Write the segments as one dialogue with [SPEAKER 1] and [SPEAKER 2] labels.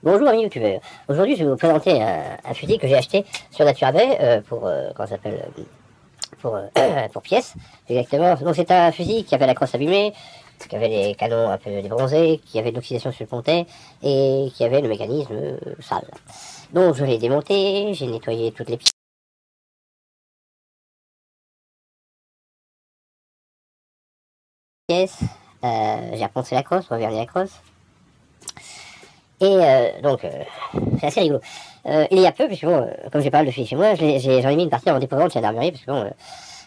[SPEAKER 1] Bonjour amis youtubeurs. Aujourd'hui je vais vous présenter un fusil que j'ai acheté sur NatureBay pour comment ça s'appelle pour pièces exactement. Donc c'est un fusil qui avait la crosse abîmée, qui avait les canons un peu débronzés, qui avait de l'oxydation sur le pontet et qui avait le mécanisme sale. Donc je l'ai démonté, j'ai nettoyé toutes les pièces, j'ai reponcé la crosse, reverni la crosse. Et c'est assez rigolo. Il y a peu, puisque bon, comme j'ai pas mal de fusils chez moi, j'en ai mis une partie en déposant de chez l'armurerie, parce que bon,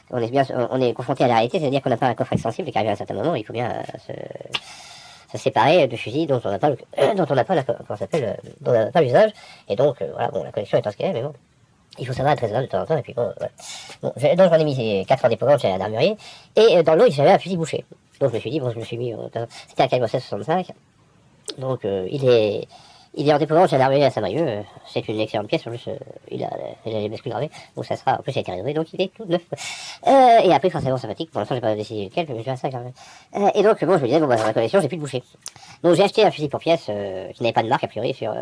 [SPEAKER 1] on est confronté à la réalité, c'est-à-dire qu'on n'a pas un coffre extensible et qu'arrivé à un certain moment, il faut bien se séparer de fusils dont on n'a pas l'usage. Et donc, voilà, bon, la collection est en ce qu'elle est, mais bon. Il faut savoir être raisonnable de temps en temps, et puis bon, voilà. Bon, donc j'en ai mis 4 en déposant chez l'armurerie, et dans l'eau, j'avais un fusil bouché. Donc je me suis dit, bon, c'était un calibre 16,65. Donc il est en déploiement chez l'armée à Saint-Brieuc. C'est une excellente pièce. En plus, il a les bascules gravées. Donc ça sera. En plus, il a été rénové. Donc il est tout neuf. Et après, forcément sympathique. Pour l'instant, j'ai pas décidé lequel. Mais je vais à ça quand même. Et donc, bon, je me disais, bon, bah, dans la collection, j'ai plus de boucher. Donc j'ai acheté un fusil pour pièce qui n'avait pas de marque a priori sur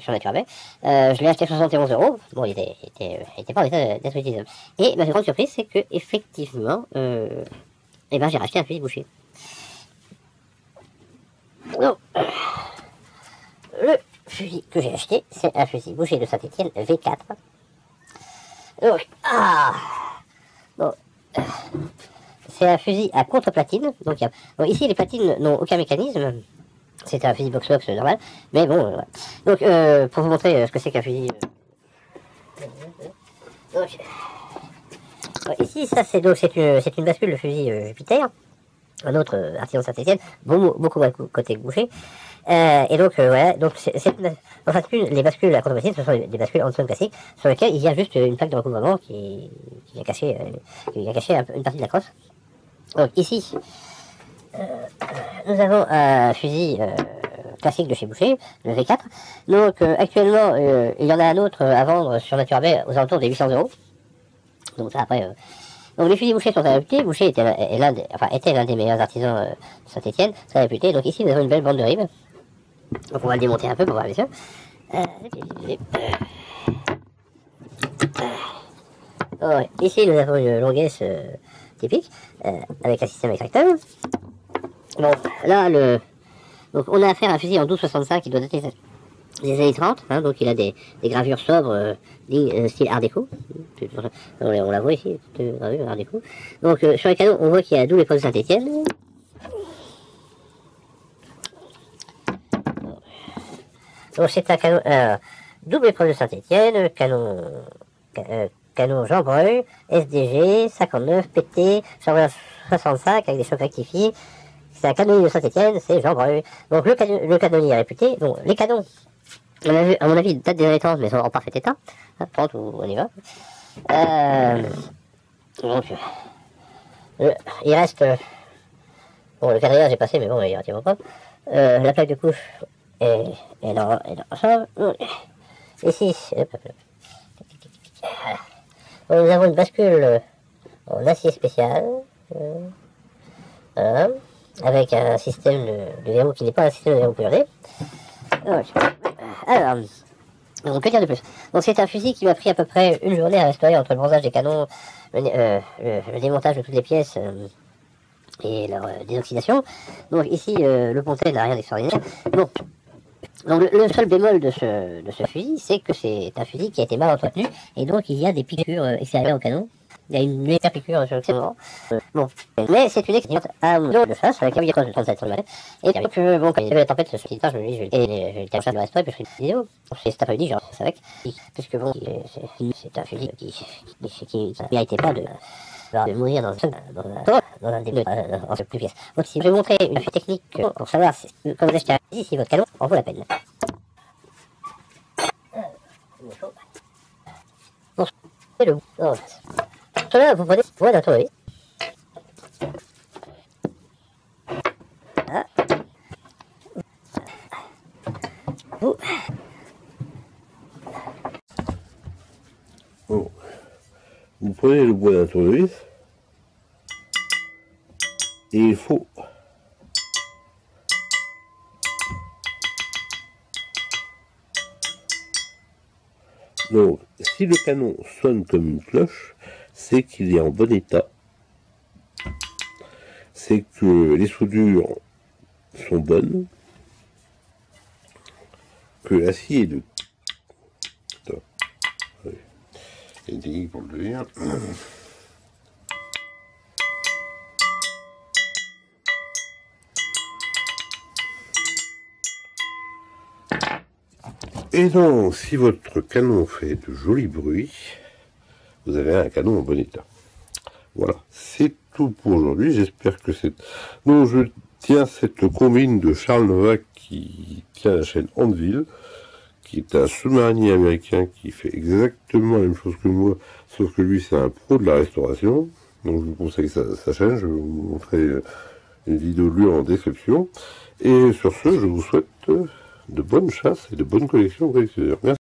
[SPEAKER 1] NatureBay. Je l'ai acheté à 71 €. Bon, il était pas en état d'être utilisable. Et ma grande surprise, c'est que effectivement, eh ben, j'ai racheté un fusil bouché. Donc, le fusil que j'ai acheté, c'est un fusil bouché de Saint-Étienne V4. Donc, bon, c'est un fusil à contre-platine. Donc, bon, ici, les platines n'ont aucun mécanisme. C'est un fusil box-box normal. Mais bon, voilà. Donc, pour vous montrer ce que c'est qu'un fusil. Donc, ici, ça, c'est une bascule de fusil Jupiter. Un autre artisan Saint-Étienne, beaucoup moins côté bouché. Et donc, voilà, donc les bascules à contre-platine, ce sont des bascules Hanson classiques, sur lesquelles il y a juste une plaque de recouvrement qui vient cacher, une partie de la crosse. Donc ici, nous avons un fusil classique de chez Boucher, le V4. Donc actuellement, il y en a un autre à vendre sur NatureBay aux alentours des 800 €. Donc ça après... Donc les fusils Boucher sont très réputés. Boucher était l'un des meilleurs artisans de Saint-Étienne, très réputé. Donc ici nous avons une belle bande de rives. Donc on va le démonter un peu pour voir bien sûr. Ici nous avons une longuesse typique avec un système extracteur. Bon là donc on a affaire à un fusil en 12,65 qui doit dater des années 30, hein, donc il a des gravures sobres, style art déco. On la voit ici, toute gravure art déco. Donc sur les canons, on voit qu'il y a double épreuve de Saint-Étienne. Donc c'est un canon, double épreuve de Saint-Étienne, canon Jean Breuil, SDG, 59, PT, 65 avec des chocs rectifiés. C'est un canonnier de Saint-Étienne, c'est Jean Breuil. Donc le canonnier est réputé. Donc les canons, à mon avis, datent des années 30, mais sont en parfait état. 30 ou on y va. Donc, il reste... bon, le quadrillage est passé, mais bon, il est relativement propre. La plaque de couche est dans l'ensemble. Ici, nous avons une bascule en acier spécial. Voilà, avec un système de verrou qui n'est pas un système de verrou puré. Alors, on peut dire de plus. Donc c'est un fusil qui m'a pris à peu près une journée à restaurer entre le bronzage des canons, le démontage de toutes les pièces et leur désoxydation. Donc ici, le pontet n'a rien d'extraordinaire. Bon. Donc le seul bémol de ce fusil, c'est que c'est un fusil qui a été mal entretenu, et donc il y a des piqûres extérieures au canon. Il y a une légère piqûre sur le canon. Bon, mais c'est une excellente arme de chasse avec un de 37 sur le malet. Et donc, bon, quand il y avait la tempête, ce petit temps, je me dis, je vais le cacher de la restaurer, puis je fais une vidéo. C'est cet après-midi, genre, c'est avec. Puisque bon, c'est un fusil qui méritait pas de mourir dans un début en ce plus pièce. Donc si je vais vous montrer une technique pour savoir quand vous achetez un fusil, si votre canon en vaut la peine. Bon, c'est le bout. Cela, vous prenez pour d'un tournevis.
[SPEAKER 2] Vous prenez le bois d'un tournevis et il faut Donc, si le canon sonne comme une cloche, c'est qu'il est en bon état. C'est que les soudures sont bonnes, que l'acier est de... Attends. Ouais. Il y a une technique pour le dire. Et donc, si votre canon fait de jolis bruits, vous avez un canon en bon état. Voilà, c'est tout pour aujourd'hui. J'espère que c'est... Donc, je tiens cette combine de Charles Novak qui tient la chaîne Anvil, qui est un sous-marinier américain qui fait exactement la même chose que moi, sauf que lui, c'est un pro de la restauration. Donc, je vous conseille sa chaîne. Je vais vous montrer une vidéo de lui en description. Et sur ce, je vous souhaite de bonnes chasses et de bonnes collections aux collectionneurs. Merci.